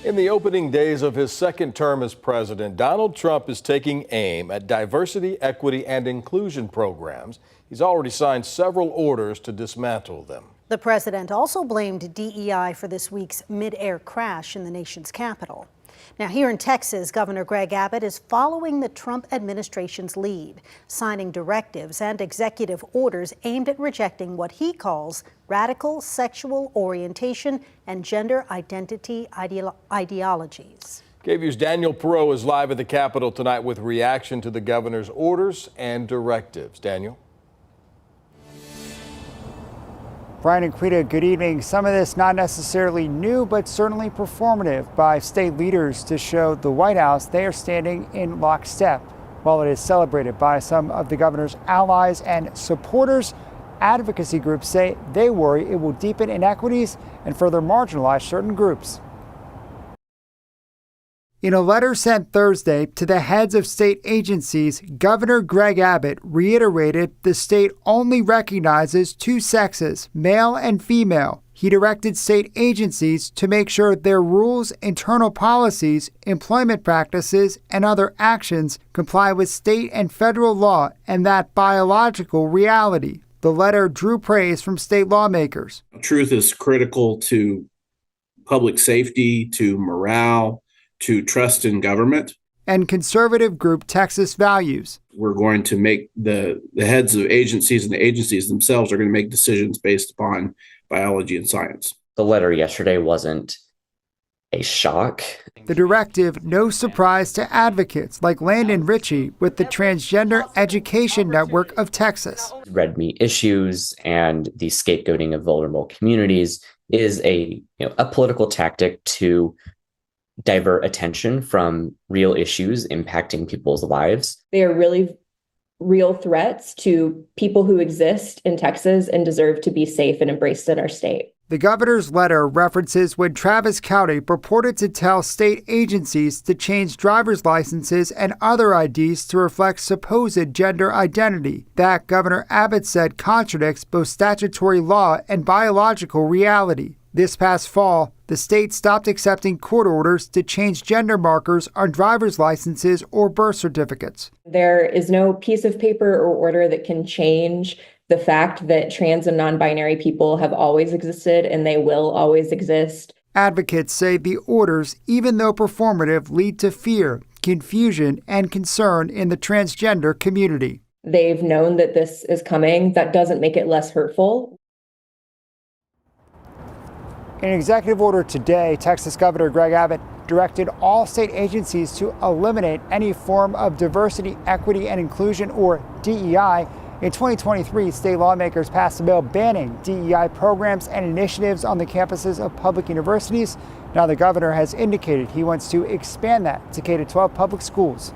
In the opening days of his second term as president, Donald Trump is taking aim at diversity, equity, and inclusion programs. He's already signed several orders to dismantle them. The president also blamed DEI for this week's mid-air crash in the nation's capital. Now, here in Texas, Governor Greg Abbott is following the Trump administration's lead, signing directives and executive orders aimed at rejecting what he calls radical sexual orientation and gender identity ideologies. KVUE's Daniel Perot is live at the Capitol tonight with reaction to the governor's orders and directives. Daniel. Brian and Quita, good evening. Some of this not necessarily new, but certainly performative by state leaders to show the White House they are standing in lockstep. While it is celebrated by some of the governor's allies and supporters, advocacy groups say they worry it will deepen inequities and further marginalize certain groups. In a letter sent Thursday to the heads of state agencies, Governor Greg Abbott reiterated the state only recognizes two sexes, male and female. He directed state agencies to make sure their rules, internal policies, employment practices, and other actions comply with state and federal law and that biological reality. The letter drew praise from state lawmakers. Truth is critical to public safety, to morale, to trust in government. And conservative group Texas Values. We're going to make the heads of agencies and the agencies themselves are going to make decisions based upon biology and science. The letter yesterday wasn't a shock. The directive, no surprise to advocates like Landon Ritchie with the Transgender Education Network of Texas. Red meat issues and the scapegoating of vulnerable communities is a political tactic to divert attention from real issues impacting people's lives. They are really real threats to people who exist in Texas and deserve to be safe and embraced in our state. The governor's letter references when Travis County purported to tell state agencies to change driver's licenses and other IDs to reflect supposed gender identity. That, Governor Abbott said, contradicts both statutory law and biological reality. This past fall, the state stopped accepting court orders to change gender markers on driver's licenses or birth certificates. There is no piece of paper or order that can change the fact that trans and non-binary people have always existed and they will always exist. Advocates say the orders, even though performative, lead to fear, confusion, and concern in the transgender community. They've known that this is coming. That doesn't make it less hurtful. In an executive order today, Texas Governor Greg Abbott directed all state agencies to eliminate any form of diversity, equity, and inclusion, or DEI. In 2023, state lawmakers passed a bill banning DEI programs and initiatives on the campuses of public universities. Now the governor has indicated he wants to expand that to K-12 public schools.